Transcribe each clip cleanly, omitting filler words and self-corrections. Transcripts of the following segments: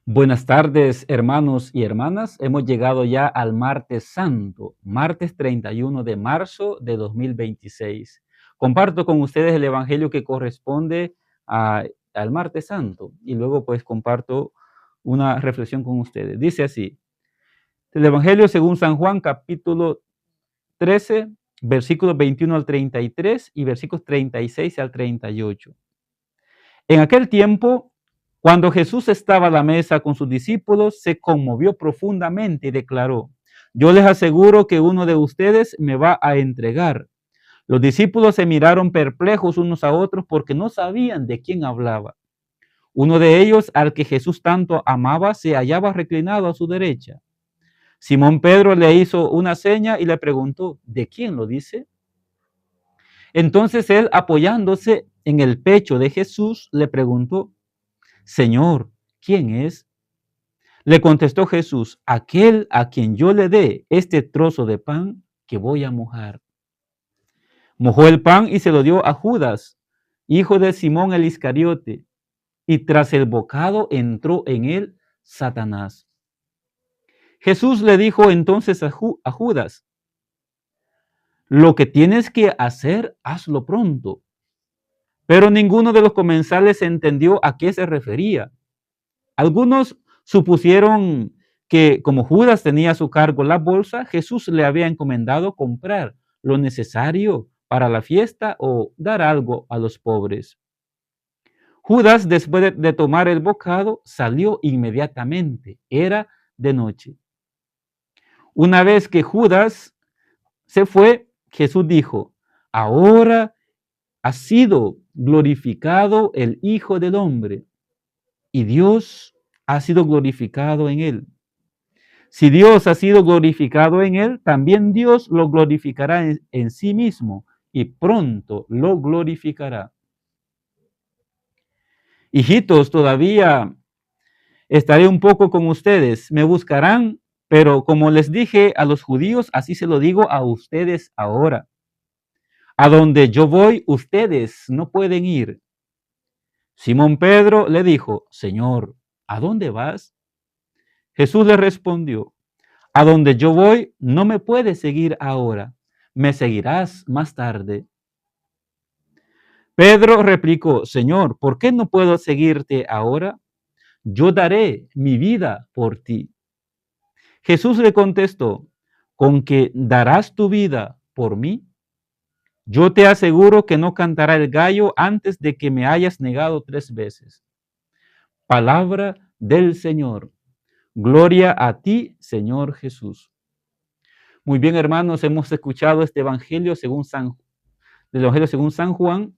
Buenas tardes, hermanos y hermanas. Hemos llegado ya al martes santo, martes 31 de marzo de 2026. Comparto con ustedes el evangelio que corresponde al martes santo y luego pues comparto una reflexión con ustedes. Dice así, el evangelio según San Juan capítulo 13, versículos 21 al 33 y versículos 36 al 38. En aquel tiempo, cuando Jesús estaba a la mesa con sus discípulos, se conmovió profundamente y declaró: yo les aseguro que uno de ustedes me va a entregar. Los discípulos se miraron perplejos unos a otros porque no sabían de quién hablaba. Uno de ellos, al que Jesús tanto amaba, se hallaba reclinado a su derecha. Simón Pedro le hizo una seña y le preguntó: ¿de quién lo dice? Entonces él, apoyándose en el pecho de Jesús, le preguntó: Señor, ¿quién es? Le contestó Jesús: aquel a quien yo le dé este trozo de pan que voy a mojar. Mojó el pan y se lo dio a Judas, hijo de Simón el Iscariote, y tras el bocado entró en él Satanás. Jesús le dijo entonces a Judas: lo que tienes que hacer, hazlo pronto. Pero ninguno de los comensales entendió a qué se refería. Algunos supusieron que como Judas tenía a su cargo la bolsa, Jesús le había encomendado comprar lo necesario para la fiesta o dar algo a los pobres. Judas, después de tomar el bocado, salió inmediatamente. Era de noche. Una vez que Judas se fue, Jesús dijo: ahora ha sido glorificado el Hijo del Hombre y Dios ha sido glorificado en él. Si Dios ha sido glorificado en él, también Dios lo glorificará en sí mismo y pronto lo glorificará. Hijitos, todavía estaré un poco con ustedes, me buscarán, pero como les dije a los judíos, así se lo digo a ustedes ahora. A donde yo voy, ustedes no pueden ir. Simón Pedro le dijo: Señor, ¿a dónde vas? Jesús le respondió: a donde yo voy, no me puedes seguir ahora, me seguirás más tarde. Pedro replicó: Señor, ¿por qué no puedo seguirte ahora? Yo daré mi vida por ti. Jesús le contestó: ¿con que darás tu vida por mí? Yo te aseguro que no cantará el gallo antes de que me hayas negado 3 veces. Palabra del Señor. Gloria a ti, Señor Jesús. Muy bien, hermanos, hemos escuchado este evangelio del evangelio según San Juan.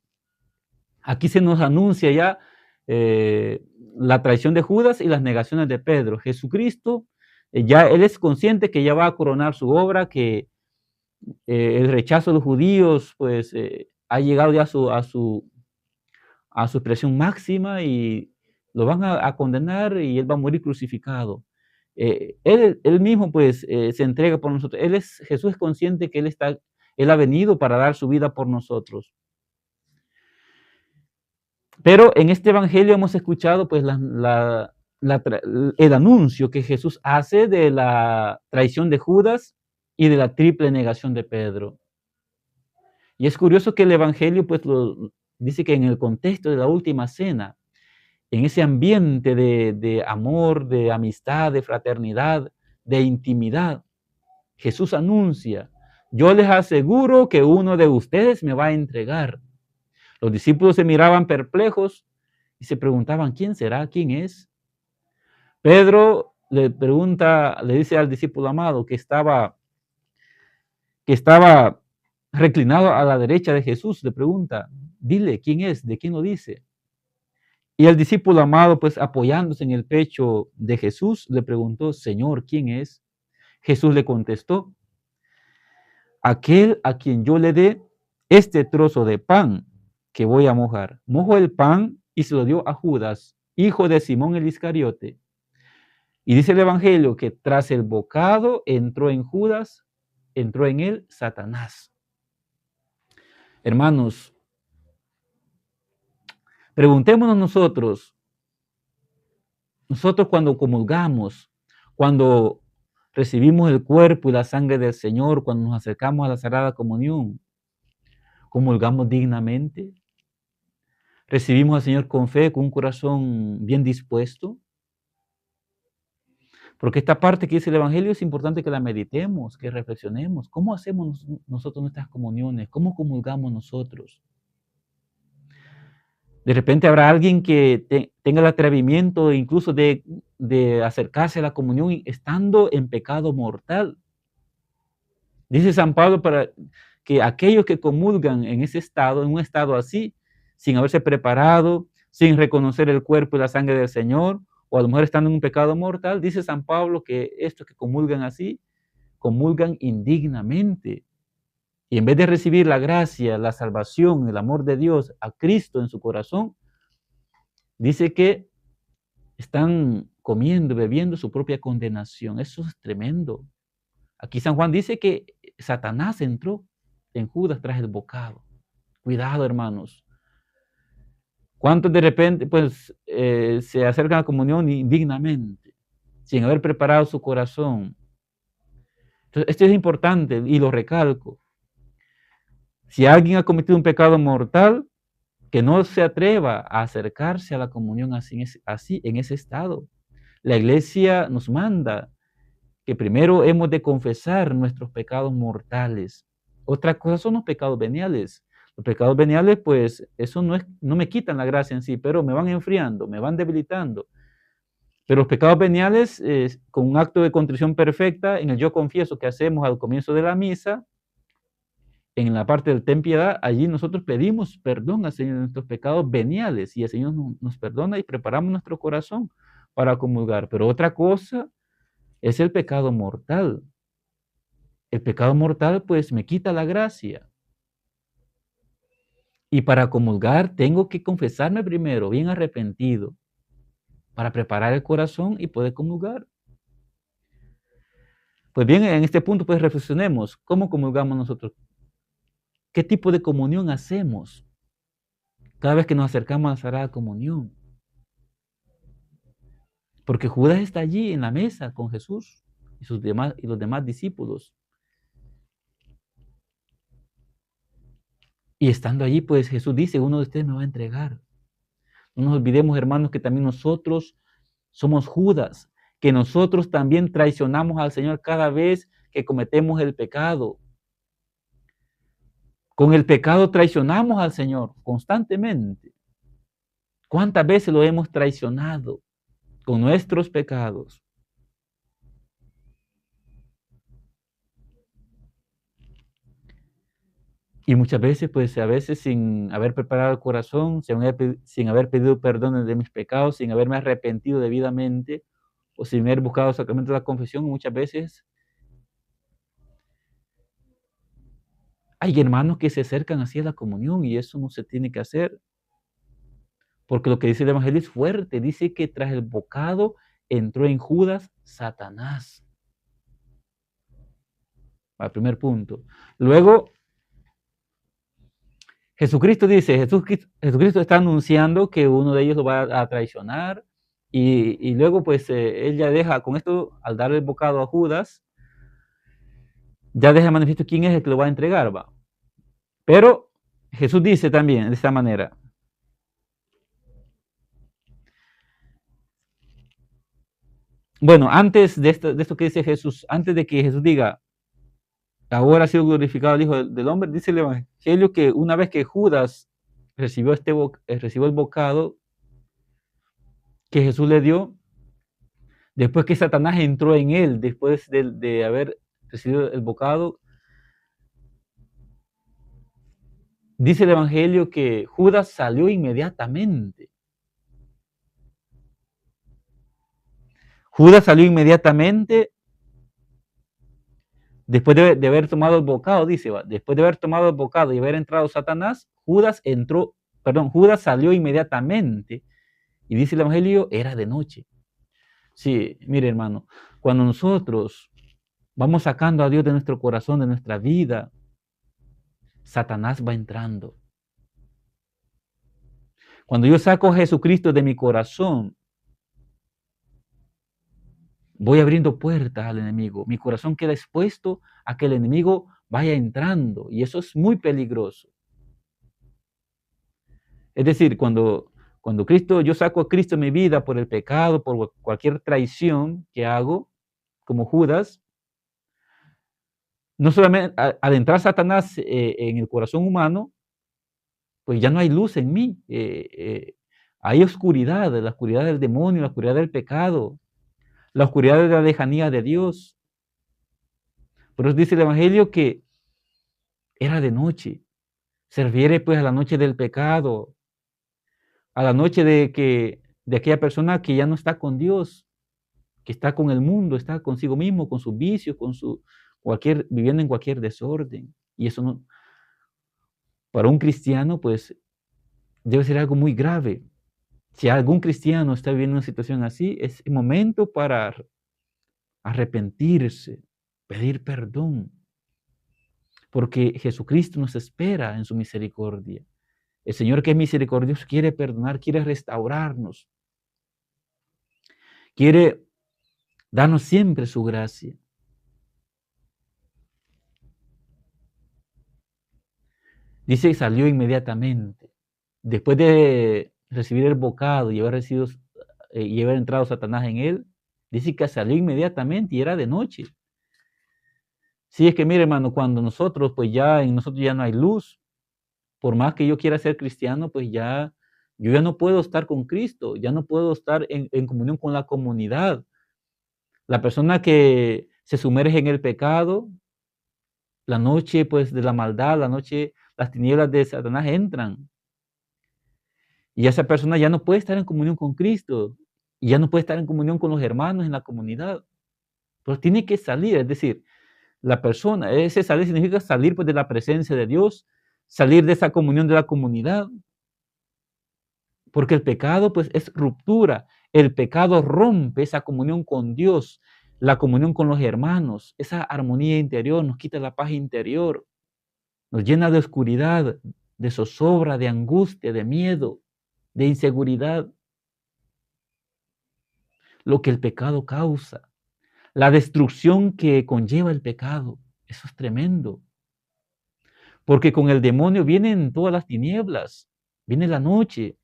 Aquí se nos anuncia ya la traición de Judas y las negaciones de Pedro. Jesucristo, ya él es consciente que ya va a coronar su obra, que el rechazo de los judíos pues ha llegado ya a su expresión máxima y lo van a condenar y él va a morir crucificado. Él mismo pues se entrega por nosotros. Jesús es consciente que él ha venido para dar su vida por nosotros. Pero en este evangelio hemos escuchado pues el anuncio que Jesús hace de la traición de Judas y de la triple negación de Pedro. Y es curioso que el evangelio pues dice que en el contexto de la última cena, en ese ambiente de amor, de amistad, de fraternidad, de intimidad, Jesús anuncia: yo les aseguro que uno de ustedes me va a entregar. Los discípulos se miraban perplejos y se preguntaban: ¿quién será? ¿Quién es? Pedro le dice al discípulo amado que estaba reclinado a la derecha de Jesús, le pregunta: dile, ¿quién es? ¿De quién lo dice? Y el discípulo amado, pues apoyándose en el pecho de Jesús, le preguntó: Señor, ¿quién es? Jesús le contestó: aquel a quien yo le dé este trozo de pan que voy a mojar. Mojó el pan y se lo dio a Judas, hijo de Simón el Iscariote. Y dice el Evangelio que tras el bocado entró en él Satanás. Hermanos, preguntémonos nosotros, Nosotros cuando comulgamos, cuando recibimos el cuerpo y la sangre del Señor, cuando nos acercamos a la Sagrada Comunión, comulgamos dignamente, recibimos al Señor con fe, con un corazón bien dispuesto, porque esta parte que dice el Evangelio es importante que la meditemos, que reflexionemos. ¿Cómo hacemos nosotros nuestras comuniones? ¿Cómo comulgamos nosotros? De repente habrá alguien que tenga el atrevimiento incluso de acercarse a la comunión estando en pecado mortal. Dice San Pablo para que aquellos que comulgan en ese estado, en un estado así, sin haberse preparado, sin reconocer el cuerpo y la sangre del Señor, o a lo mejor estando en un pecado mortal, dice San Pablo que estos que comulgan así, comulgan indignamente. Y en vez de recibir la gracia, la salvación, el amor de Dios, a Cristo en su corazón, dice que están comiendo, bebiendo su propia condenación. Eso es tremendo. Aquí San Juan dice que Satanás entró en Judas tras el bocado. Cuidado, hermanos. ¿Cuántos de repente pues se acercan a la comunión indignamente, sin haber preparado su corazón? Entonces, esto es importante y lo recalco. Si alguien ha cometido un pecado mortal, que no se atreva a acercarse a la comunión así en ese estado. La iglesia nos manda que primero hemos de confesar nuestros pecados mortales. Otra cosa son los pecados veniales. Los pecados veniales, pues, eso no me quitan la gracia en sí, pero me van enfriando, me van debilitando. Pero los pecados veniales, con un acto de contrición perfecta, en el yo confieso que hacemos al comienzo de la misa, en la parte del ten piedad, allí nosotros pedimos perdón al Señor de nuestros pecados veniales y el Señor nos perdona y preparamos nuestro corazón para comulgar. Pero otra cosa es el pecado mortal. El pecado mortal pues me quita la gracia. Y para comulgar tengo que confesarme primero, bien arrepentido, para preparar el corazón y poder comulgar. Pues bien, en este punto pues reflexionemos, ¿cómo comulgamos nosotros? ¿Qué tipo de comunión hacemos cada vez que nos acercamos a la Sagrada Comunión? Porque Judas está allí en la mesa con Jesús y los demás discípulos. Y estando allí, pues Jesús dice, uno de ustedes me va a entregar. No nos olvidemos, hermanos, que también nosotros somos Judas, que nosotros también traicionamos al Señor cada vez que cometemos el pecado. Con el pecado traicionamos al Señor constantemente. ¿Cuántas veces lo hemos traicionado con nuestros pecados? Y muchas veces, pues a veces sin haber preparado el corazón, sin haber pedido perdón de mis pecados, sin haberme arrepentido debidamente, o sin haber buscado el sacramento de la confesión, muchas veces hay hermanos que se acercan así a la comunión y eso no se tiene que hacer. Porque lo que dice el Evangelio es fuerte. Dice que tras el bocado entró en Judas Satanás. Al primer punto. Luego, Jesucristo dice, Jesucristo está anunciando que uno de ellos lo va a traicionar y luego pues él ya deja, con esto, al dar el bocado a Judas, ya deja manifiesto quién es el que lo va a entregar, va. Pero Jesús dice también de esta manera, bueno, antes de esto que dice Jesús, antes de que Jesús diga, ahora ha sido glorificado el Hijo del Hombre, dice el Evangelio que una vez que Judas recibió el bocado que Jesús le dio, después que Satanás entró en él, después de haber recibido el bocado, dice el Evangelio que Judas salió inmediatamente. Judas salió inmediatamente después de haber tomado el bocado, dice, después de haber tomado el bocado y haber entrado Satanás, Judas salió inmediatamente. Y dice el Evangelio, era de noche. Sí, mire hermano, cuando nosotros vamos sacando a Dios de nuestro corazón, de nuestra vida, Satanás va entrando. Cuando yo saco a Jesucristo de mi corazón, voy abriendo puertas al enemigo. Mi corazón queda expuesto a que el enemigo vaya entrando y eso es muy peligroso. Es decir, cuando yo saco a Cristo en mi vida por el pecado, por cualquier traición que hago, como Judas, no solamente al entrar Satanás en el corazón humano, pues ya no hay luz en mí. Hay oscuridad, la oscuridad del demonio, la oscuridad del pecado, la oscuridad de la lejanía de Dios. Por eso dice el Evangelio que era de noche. Se refiere pues a la noche del pecado, a la noche de aquella persona que ya no está con Dios, que está con el mundo, está consigo mismo, con sus vicios, viviendo en cualquier desorden. Y eso no, para un cristiano, pues debe ser algo muy grave. Si algún cristiano está viviendo una situación así, es el momento para arrepentirse, pedir perdón, porque Jesucristo nos espera en su misericordia. El Señor que es misericordioso quiere perdonar, quiere restaurarnos, quiere darnos siempre su gracia. Dice que salió inmediatamente. Después de recibir el bocado y haber entrado Satanás en él, dice que salió inmediatamente y era de noche. Sí, es que mire, hermano, cuando en nosotros ya no hay luz, por más que yo quiera ser cristiano, pues yo ya no puedo estar con Cristo, ya no puedo estar en comunión con la comunidad. La persona que se sumerge en el pecado, la noche pues de la maldad, la noche, las tinieblas de Satanás entran. Y esa persona ya no puede estar en comunión con Cristo, y ya no puede estar en comunión con los hermanos en la comunidad. Pero tiene que salir, es decir, ese salir significa salir pues de la presencia de Dios, salir de esa comunión de la comunidad, porque el pecado pues es ruptura, el pecado rompe esa comunión con Dios, la comunión con los hermanos, esa armonía interior nos quita la paz interior, nos llena de oscuridad, de zozobra, de angustia, de miedo, de inseguridad, lo que el pecado causa, la destrucción que conlleva el pecado, eso es tremendo, porque con el demonio vienen todas las tinieblas, viene la noche.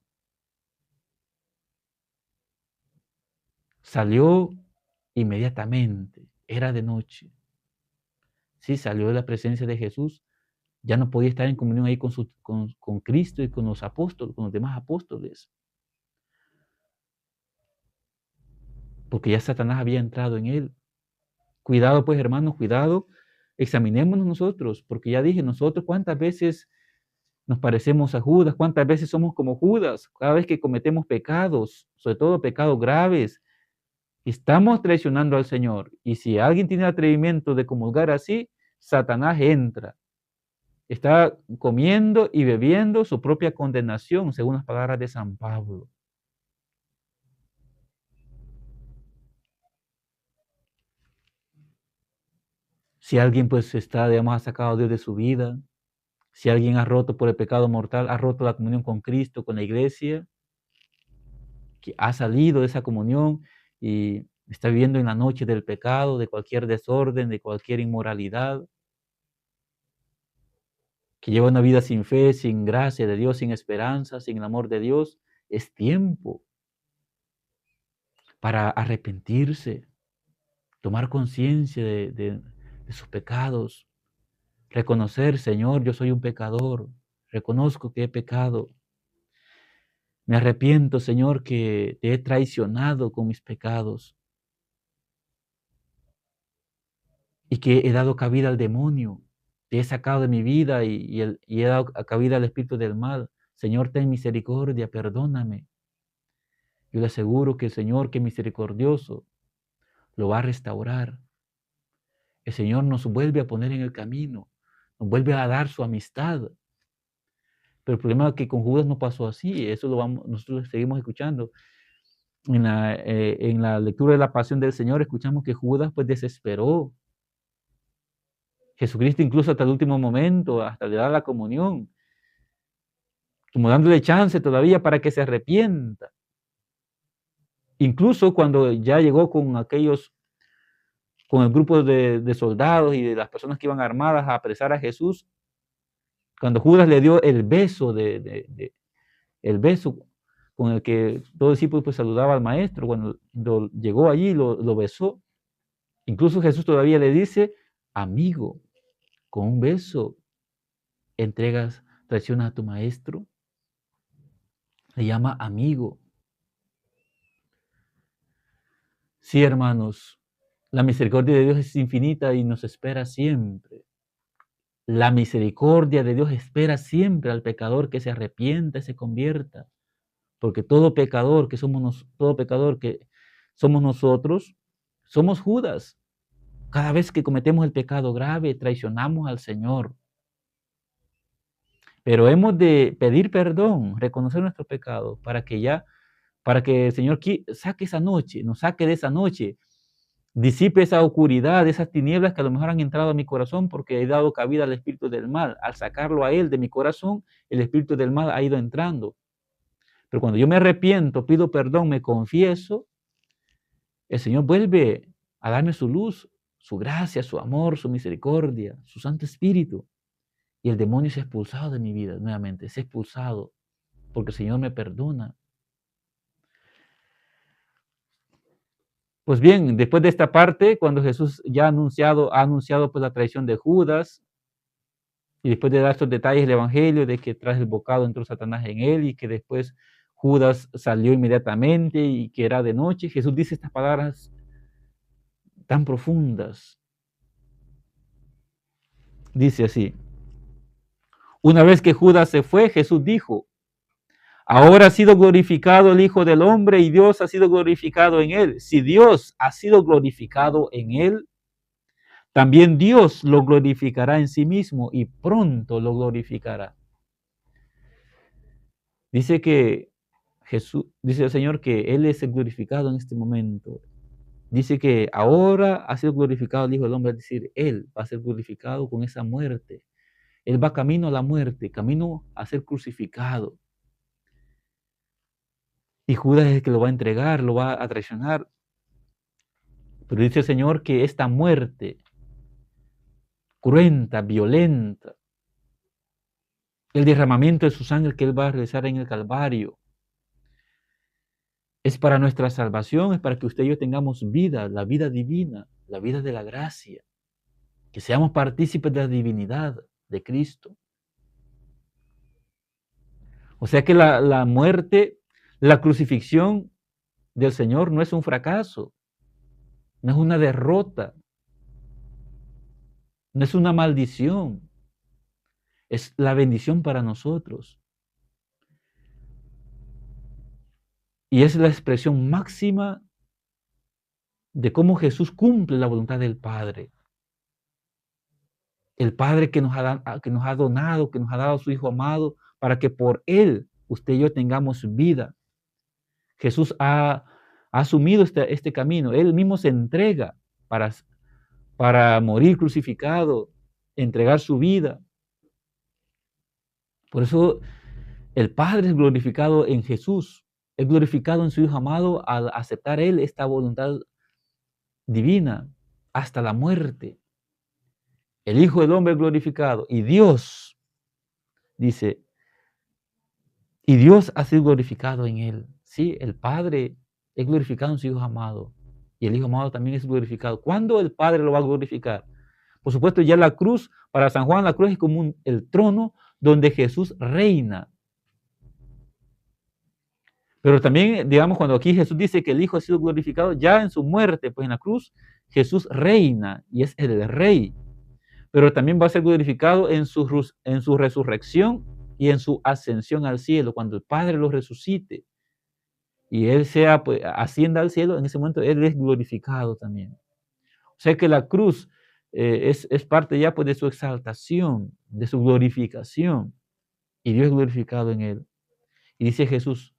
Salió inmediatamente, era de noche. Sí, salió de la presencia de Jesús, ya no podía estar en comunión ahí con Cristo y con los apóstoles, con los demás apóstoles, porque ya Satanás había entrado en él. Cuidado pues, hermanos, cuidado, examinémonos nosotros, porque ya dije, nosotros cuántas veces nos parecemos a Judas, cuántas veces somos como Judas, cada vez que cometemos pecados, sobre todo pecados graves, estamos traicionando al Señor. Y si alguien tiene el atrevimiento de comulgar así, Satanás entra. Está comiendo y bebiendo su propia condenación, según las palabras de San Pablo. Si alguien pues ha sacado a Dios de su vida, si alguien ha roto por el pecado mortal, ha roto la comunión con Cristo, con la iglesia, que ha salido de esa comunión y está viviendo en la noche del pecado, de cualquier desorden, de cualquier inmoralidad, que lleva una vida sin fe, sin gracia de Dios, sin esperanza, sin el amor de Dios, es tiempo para arrepentirse, tomar conciencia de sus pecados, reconocer, Señor, yo soy un pecador, reconozco que he pecado, me arrepiento, Señor, que te he traicionado con mis pecados y que he dado cabida al demonio, te he sacado de mi vida y he dado cabida al espíritu del mal. Señor, ten misericordia, perdóname. Yo le aseguro que el Señor, que es misericordioso, lo va a restaurar. El Señor nos vuelve a poner en el camino, nos vuelve a dar su amistad. Pero el problema es que con Judas no pasó así, nosotros seguimos escuchando. En la lectura de la pasión del Señor escuchamos que Judas pues desesperó. Jesucristo incluso hasta el último momento, hasta le da la comunión, como dándole chance todavía para que se arrepienta. Incluso cuando ya llegó con aquellos con el grupo de soldados y de las personas que iban armadas a apresar a Jesús, cuando Judas le dio el beso, el beso con el que todo discípulo pues saludaba al maestro, cuando llegó allí lo besó, incluso Jesús todavía le dice, amigo, con un beso entregas, traicionas a tu maestro, le llama amigo. Sí, hermanos, la misericordia de Dios es infinita y nos espera siempre. La misericordia de Dios espera siempre al pecador que se arrepienta y se convierta. Porque todo pecador que somos nosotros, somos Judas. Cada vez que cometemos el pecado grave, traicionamos al Señor. Pero hemos de pedir perdón, reconocer nuestro pecado, para que el Señor saque esa noche, nos saque de esa noche, disipe esa oscuridad, esas tinieblas que a lo mejor han entrado a mi corazón porque he dado cabida al espíritu del mal. Al sacarlo a Él de mi corazón, el espíritu del mal ha ido entrando. Pero cuando yo me arrepiento, pido perdón, me confieso, el Señor vuelve a darme su luz, su gracia, su amor, su misericordia, su Santo Espíritu. Y el demonio se ha expulsado de mi vida nuevamente, se ha expulsado porque el Señor me perdona. Pues bien, después de esta parte, cuando Jesús ya ha anunciado pues la traición de Judas, y después de dar estos detalles del Evangelio, de que tras el bocado entró Satanás en él, y que después Judas salió inmediatamente, y que era de noche, Jesús dice estas palabras tan profundas. Dice así, una vez que Judas se fue, Jesús dijo, ahora ha sido glorificado el Hijo del Hombre y Dios ha sido glorificado en él. Si Dios ha sido glorificado en él, también Dios lo glorificará en sí mismo y pronto lo glorificará. Dice que Jesús, dice el Señor que Él es el glorificado en este momento. Dice que ahora ha sido glorificado el Hijo del Hombre, es decir, Él va a ser glorificado con esa muerte. Él va camino a la muerte, camino a ser crucificado. Y Judas es el que lo va a entregar, lo va a traicionar. Pero dice el Señor que esta muerte cruenta, violenta, el derramamiento de su sangre que Él va a realizar en el Calvario, es para nuestra salvación, es para que usted y yo tengamos vida, la vida divina, la vida de la gracia, que seamos partícipes de la divinidad de Cristo. O sea que la muerte, la crucifixión del Señor no es un fracaso, no es una derrota, no es una maldición, es la bendición para nosotros. Y es la expresión máxima de cómo Jesús cumple la voluntad del Padre. El Padre que nos ha donado, que nos ha dado a su Hijo amado, para que por Él usted y yo tengamos vida. Jesús ha asumido este camino. Él mismo se entrega para morir crucificado, entregar su vida. Por eso el Padre es glorificado en Jesús, es glorificado en su Hijo amado al aceptar Él esta voluntad divina hasta la muerte. El Hijo del Hombre es glorificado y Dios, dice, y Dios ha sido glorificado en Él. Sí, el Padre es glorificado en su Hijo amado y el Hijo amado también es glorificado. ¿Cuándo el Padre lo va a glorificar? Por supuesto, ya la cruz, para San Juan la cruz es como el trono donde Jesús reina. Pero también, digamos, cuando aquí Jesús dice que el Hijo ha sido glorificado, ya en su muerte, pues en la cruz, Jesús reina y es el Rey. Pero también va a ser glorificado en su resurrección y en su ascensión al cielo, cuando el Padre lo resucite y Él pues, ascienda al cielo, en ese momento Él es glorificado también. O sea que la cruz es parte ya pues, de su exaltación, de su glorificación, y Dios es glorificado en Él. Y dice Jesús,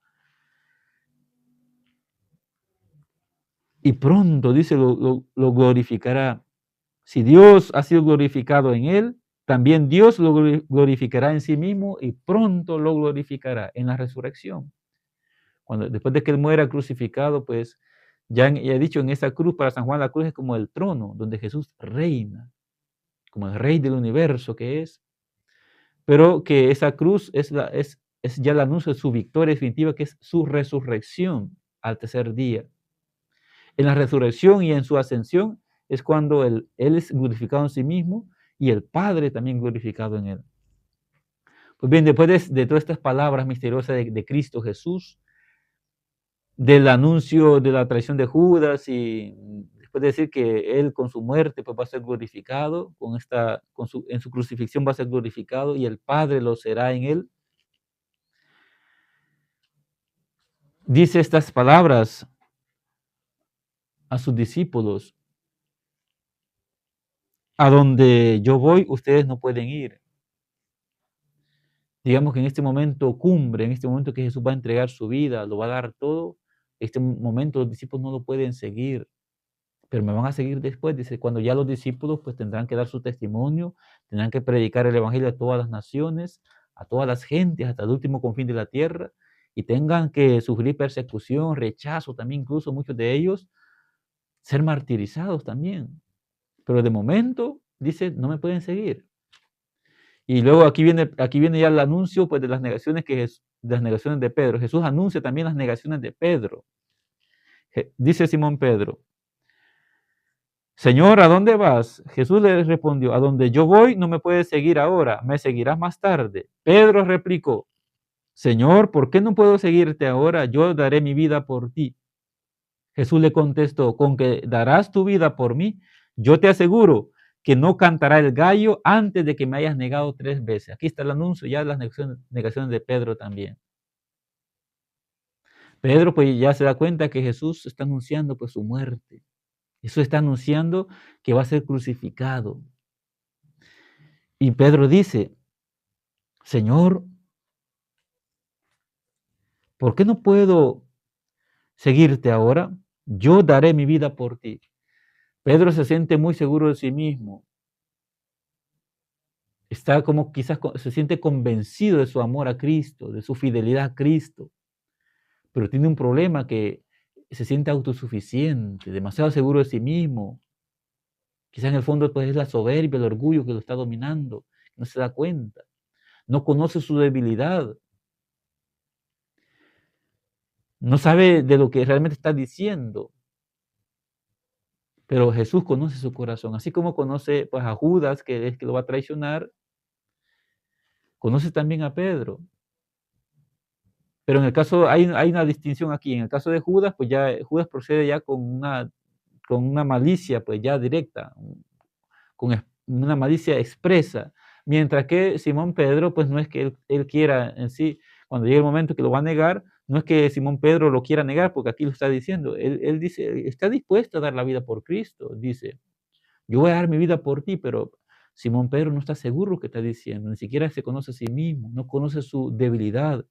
y pronto, dice, lo glorificará. Si Dios ha sido glorificado en Él, también Dios lo glorificará en sí mismo y pronto lo glorificará en la resurrección. Después de que Él muera crucificado, pues Ya he dicho, en esa cruz, para San Juan la cruz es como el trono donde Jesús reina, como el rey del universo que es, pero que esa cruz es ya el anuncio de su victoria definitiva, que es su resurrección al tercer día. En la resurrección y en su ascensión es cuando él es glorificado en sí mismo y el Padre también glorificado en él. Pues bien, después de todas estas palabras misteriosas de Cristo Jesús, del anuncio de la traición de Judas y después de decir que él con su muerte pues va a ser glorificado, en su crucifixión va a ser glorificado y el Padre lo será en él, dice estas palabras a sus discípulos: a donde yo voy, ustedes no pueden ir. Digamos que en este momento cumbre, en este momento que Jesús va a entregar su vida, lo va a dar todo, este momento los discípulos no lo pueden seguir, pero me van a seguir después. Dice, cuando ya los discípulos pues tendrán que dar su testimonio, tendrán que predicar el evangelio a todas las naciones, a todas las gentes, hasta el último confín de la tierra, y tengan que sufrir persecución, rechazo también, incluso muchos de ellos ser martirizados también. Pero de momento, dice, no me pueden seguir. Y luego aquí viene ya el anuncio pues, de las negaciones de las negaciones de Pedro. Jesús anuncia también las negaciones de Pedro. Dice Simón Pedro: Señor, ¿a dónde vas? Jesús le respondió: a donde yo voy no me puedes seguir ahora, me seguirás más tarde. Pedro replicó: Señor, ¿por qué no puedo seguirte ahora? Yo daré mi vida por ti. Jesús le contestó: con que darás tu vida por mí, yo te aseguro que no cantará el gallo antes de que me hayas negado 3 veces. Aquí está el anuncio ya de las negaciones de Pedro también. Pedro pues ya se da cuenta que Jesús está anunciando pues su muerte. Jesús está anunciando que va a ser crucificado. Y Pedro dice: Señor, ¿por qué no puedo seguirte ahora? Yo daré mi vida por ti. Pedro se siente muy seguro de sí mismo. Está como quizás se siente convencido de su amor a Cristo, de su fidelidad a Cristo, pero tiene un problema que se siente autosuficiente, demasiado seguro de sí mismo. Quizás en el fondo pues es la soberbia, el orgullo que lo está dominando, no se da cuenta, no conoce su debilidad, no sabe de lo que realmente está diciendo. Pero Jesús conoce su corazón, así como conoce pues, a Judas, que es que lo va a traicionar, conoce también a Pedro. Pero en el caso, hay una distinción aquí. En el caso de Judas, pues ya Judas procede ya con una malicia, pues ya directa, con una malicia expresa. Mientras que Simón Pedro, pues no es que él quiera en sí, cuando llegue el momento que lo va a negar, no es que Simón Pedro lo quiera negar, porque aquí lo está diciendo. Él dice, está dispuesto a dar la vida por Cristo. Dice, yo voy a dar mi vida por ti, pero Simón Pedro no está seguro lo que está diciendo, ni siquiera se conoce a sí mismo, no conoce su debilidad,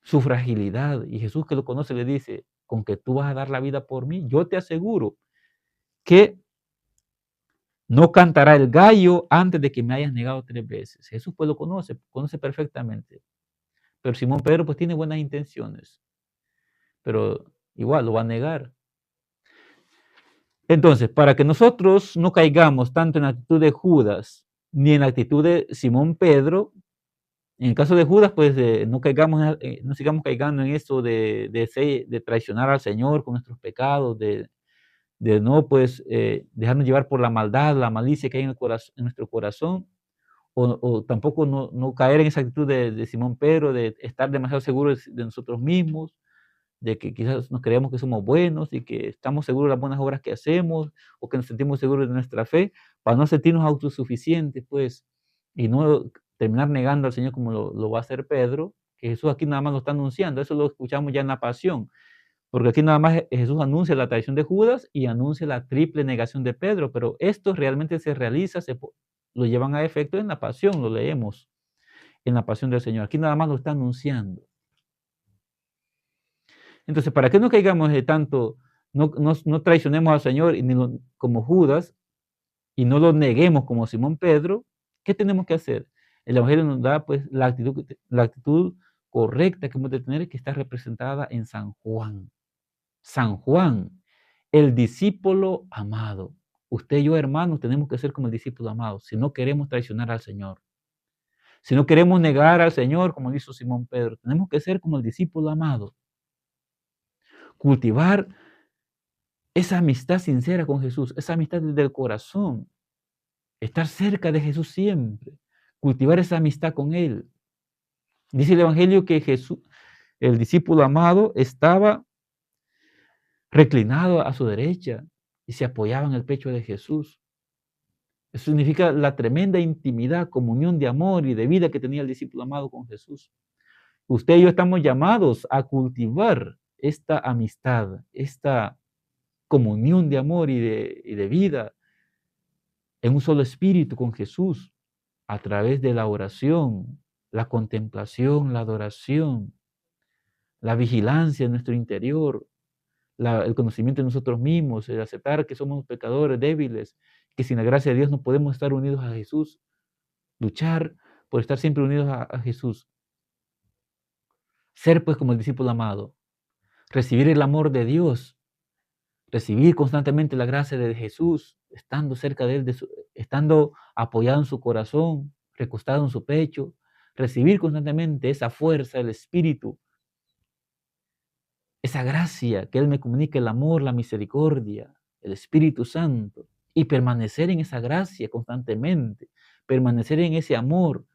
su fragilidad. Y Jesús, que lo conoce, le dice, con que tú vas a dar la vida por mí, yo te aseguro que no cantará el gallo antes de que me hayas negado 3 veces. Jesús pues lo conoce perfectamente. Pero Simón Pedro pues tiene buenas intenciones, pero igual lo va a negar. Entonces, para que nosotros no caigamos tanto en la actitud de Judas, ni en la actitud de Simón Pedro, en el caso de Judas, pues no sigamos caigando en esto de traicionar al Señor con nuestros pecados, de no pues dejarnos llevar por la maldad, la malicia que hay en nuestro corazón, o tampoco no caer en esa actitud de Simón Pedro, de estar demasiado seguros de nosotros mismos, de que quizás nos creemos que somos buenos y que estamos seguros de las buenas obras que hacemos, o que nos sentimos seguros de nuestra fe, para no sentirnos autosuficientes, pues, y no terminar negando al Señor como lo va a hacer Pedro, que Jesús aquí nada más lo está anunciando. Eso lo escuchamos ya en la pasión, porque aquí nada más Jesús anuncia la traición de Judas y anuncia la triple negación de Pedro, pero esto realmente se realiza, lo llevan a efecto en la pasión, lo leemos en la pasión del Señor. Aquí nada más lo está anunciando. Entonces, para que no caigamos de tanto, no traicionemos al Señor como Judas y no lo neguemos como Simón Pedro, ¿qué tenemos que hacer? El Evangelio nos da pues la actitud correcta que hemos de tener, que está representada en San Juan. San Juan, el discípulo amado. Usted y yo, hermanos, tenemos que ser como el discípulo amado si no queremos traicionar al Señor. Si no queremos negar al Señor, como dijo Simón Pedro, tenemos que ser como el discípulo amado. Cultivar esa amistad sincera con Jesús, esa amistad desde el corazón. Estar cerca de Jesús siempre. Cultivar esa amistad con Él. Dice el Evangelio que Jesús, el discípulo amado, estaba reclinado a su derecha y se apoyaba en el pecho de Jesús. Eso significa la tremenda intimidad, comunión de amor y de vida que tenía el discípulo amado con Jesús. Usted y yo estamos llamados a cultivar esta amistad, esta comunión de amor y de vida en un solo espíritu con Jesús a través de la oración, la contemplación, la adoración, la vigilancia en nuestro interior, el conocimiento de nosotros mismos, el aceptar que somos pecadores débiles, que sin la gracia de Dios no podemos estar unidos a Jesús, luchar por estar siempre unidos a Jesús. Ser pues como el discípulo amado, recibir el amor de Dios, recibir constantemente la gracia de Jesús, estando cerca de Él, estando apoyado en su corazón, recostado en su pecho, recibir constantemente esa fuerza, el Espíritu, esa gracia que Él me comunica, el amor, la misericordia, el Espíritu Santo, y permanecer en esa gracia constantemente, permanecer en ese amor,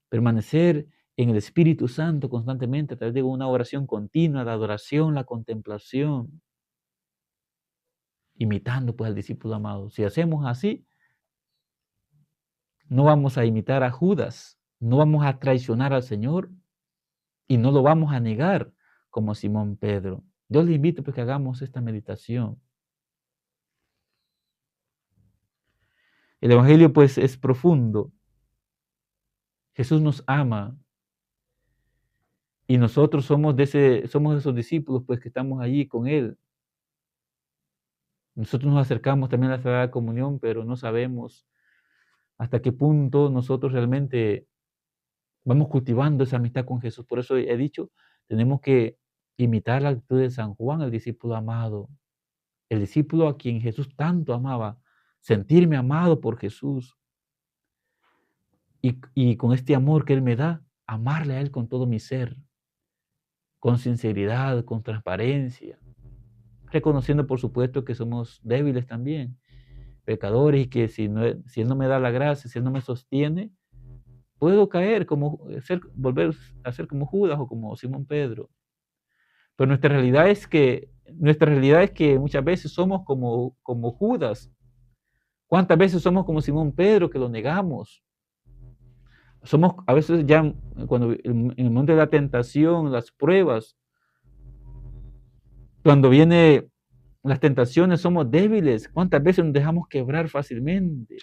permanecer en el Espíritu Santo constantemente a través de una oración continua, la adoración, la contemplación, imitando pues al discípulo amado. Si hacemos así, no vamos a imitar a Judas, no vamos a traicionar al Señor y no lo vamos a negar como Simón Pedro. Yo les invito pues que hagamos esta meditación. El Evangelio pues es profundo. Jesús nos ama y nosotros somos esos discípulos pues que estamos allí con Él. Nosotros nos acercamos también a la Sagrada Comunión, pero no sabemos hasta qué punto nosotros realmente vamos cultivando esa amistad con Jesús. Por eso he dicho, tenemos que imitar la actitud de San Juan, el discípulo amado, el discípulo a quien Jesús tanto amaba, sentirme amado por Jesús. Y con este amor que Él me da, amarle a Él con todo mi ser, con sinceridad, con transparencia, reconociendo por supuesto que somos débiles también, pecadores, y que si Él no me da la gracia, si Él no me sostiene, puedo caer, volver a ser como Judas o como Simón Pedro. Pero nuestra realidad es que muchas veces somos como Judas. ¿Cuántas veces somos como Simón Pedro que lo negamos? Somos a veces ya cuando en el momento de la tentación, las pruebas, cuando vienen las tentaciones somos débiles. ¿Cuántas veces nos dejamos quebrar fácilmente?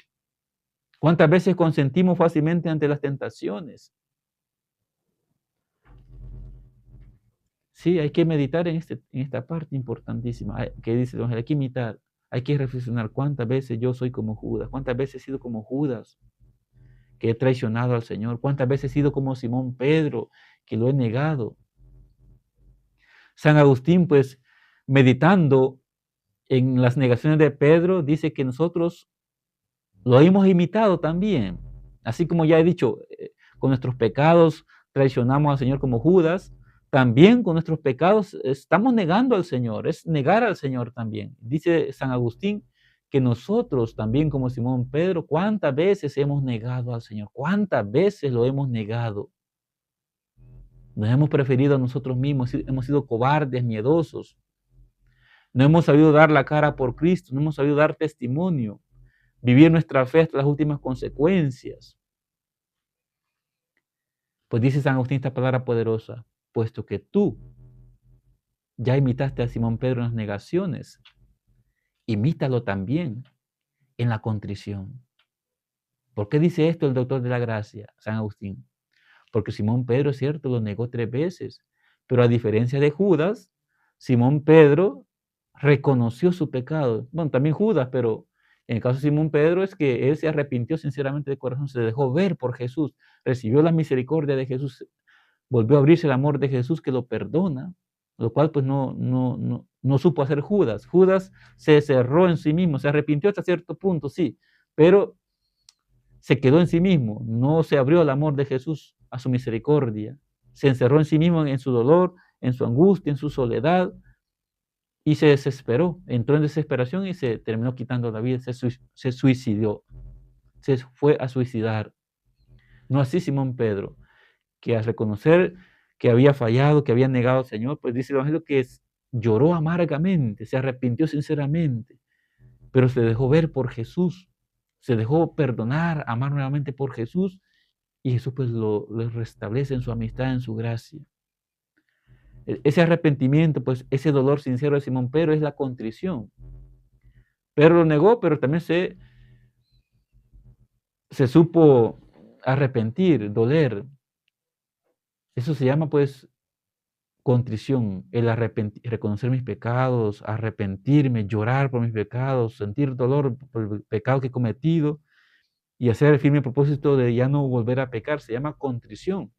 ¿Cuántas veces consentimos fácilmente ante las tentaciones? Sí, hay que meditar en esta parte importantísima que dice el Evangelio. Hay que imitar, hay que reflexionar cuántas veces yo soy como Judas, cuántas veces he sido como Judas, que he traicionado al Señor, cuántas veces he sido como Simón Pedro, que lo he negado. San Agustín, pues, meditando en las negaciones de Pedro, dice que nosotros lo hemos imitado también. Así como ya he dicho, con nuestros pecados traicionamos al Señor como Judas, también con nuestros pecados estamos negando al Señor, es negar al Señor también. Dice San Agustín que nosotros también como Simón Pedro, ¿cuántas veces hemos negado al Señor? ¿Cuántas veces lo hemos negado? Nos hemos preferido a nosotros mismos, hemos sido cobardes, miedosos. No hemos sabido dar la cara por Cristo, no hemos sabido dar testimonio, vivir nuestra fe hasta las últimas consecuencias. Pues dice San Agustín esta palabra poderosa, puesto que tú ya imitaste a Simón Pedro en las negaciones, imítalo también en la contrición. ¿Por qué dice esto el doctor de la gracia, San Agustín? Porque Simón Pedro, es cierto, lo negó 3 veces, pero a diferencia de Judas, Simón Pedro reconoció su pecado. Bueno, también Judas, pero en el caso de Simón Pedro es que él se arrepintió sinceramente de corazón, se dejó ver por Jesús, recibió la misericordia de Jesús, volvió a abrirse el amor de Jesús que lo perdona, lo cual pues no no supo hacer Judas. Judas se cerró en sí mismo, se arrepintió hasta cierto punto, sí, pero se quedó en sí mismo, no se abrió al amor de Jesús, a su misericordia. Se encerró en sí mismo en su dolor, en su angustia, en su soledad, y se desesperó, entró en desesperación y se terminó quitando la vida, se suicidó, se fue a suicidar. No así Simón Pedro, que al reconocer que había fallado, que había negado al Señor, pues dice el Evangelio que lloró amargamente, se arrepintió sinceramente, pero se dejó ver por Jesús, se dejó perdonar, amar nuevamente por Jesús, y Jesús pues lo restablece en su amistad, en su gracia. Ese arrepentimiento, pues ese dolor sincero de Simón Pedro es la contrición. Pedro lo negó, pero también se supo arrepentir, doler. Eso se llama pues contrición, el reconocer mis pecados, arrepentirme, llorar por mis pecados, sentir dolor por el pecado que he cometido y hacer el firme propósito de ya no volver a pecar. Se llama contrición.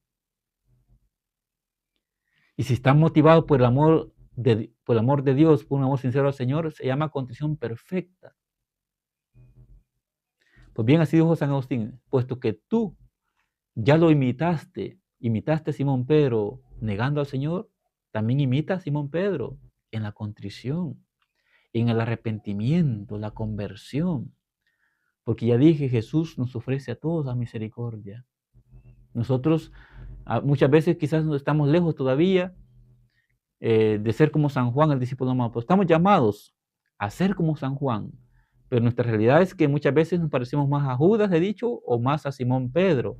Y si está motivado por el amor de Dios, por un amor sincero al Señor, se llama contrición perfecta. Pues bien, así dijo San Agustín, puesto que tú ya lo imitaste a Simón Pedro negando al Señor, también imita a Simón Pedro en la contrición, en el arrepentimiento, la conversión. Porque ya dije, Jesús nos ofrece a todos la misericordia. Nosotros muchas veces quizás estamos lejos todavía de ser como San Juan, el discípulo amado, pero estamos llamados a ser como San Juan. Pero nuestra realidad es que muchas veces nos parecemos más a Judas, he dicho, o más a Simón Pedro.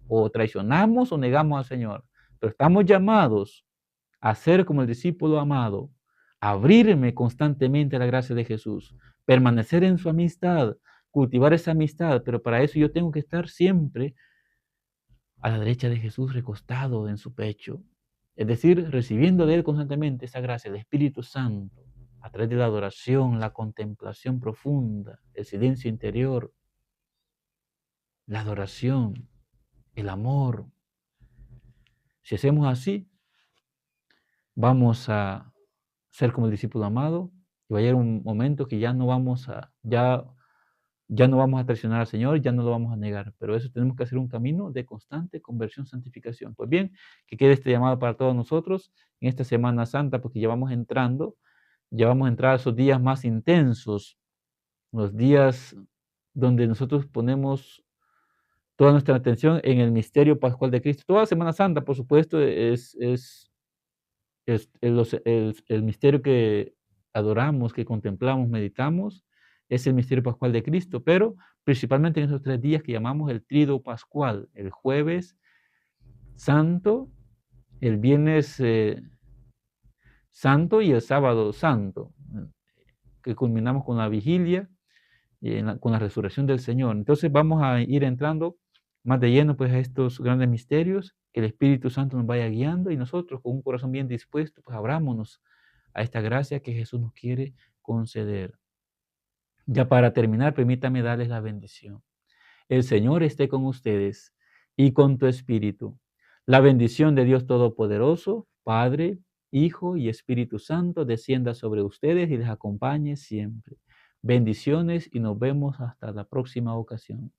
O traicionamos o negamos al Señor. Pero estamos llamados a ser como el discípulo amado, abrirme constantemente a la gracia de Jesús, permanecer en su amistad, cultivar esa amistad, pero para eso yo tengo que estar siempre a la derecha de Jesús, recostado en su pecho, es decir, recibiendo de Él constantemente esa gracia, el Espíritu Santo, a través de la adoración, la contemplación profunda, el silencio interior, la adoración, el amor. Si hacemos así, vamos a ser como el discípulo amado y va a llegar un momento que ya no vamos a traicionar al Señor, ya no lo vamos a negar, pero eso tenemos que hacer un camino de constante conversión, santificación. Pues bien, que quede este llamado para todos nosotros en esta Semana Santa, porque ya vamos a entrar a esos días más intensos, los días donde nosotros ponemos toda nuestra atención en el misterio pascual de Cristo. Toda Semana Santa, por supuesto, es el misterio que adoramos, que contemplamos, meditamos, es el misterio pascual de Cristo, pero principalmente en esos 3 días que llamamos el Tríodo Pascual, el jueves santo, el viernes santo y el sábado santo, que culminamos con la vigilia y con la resurrección del Señor. Entonces vamos a ir entrando más de lleno pues a estos grandes misterios, que el Espíritu Santo nos vaya guiando y nosotros con un corazón bien dispuesto, pues abrámonos a esta gracia que Jesús nos quiere conceder. Ya para terminar, permítame darles la bendición. El Señor esté con ustedes y con tu espíritu. La bendición de Dios Todopoderoso, Padre, Hijo y Espíritu Santo, descienda sobre ustedes y les acompañe siempre. Bendiciones y nos vemos hasta la próxima ocasión.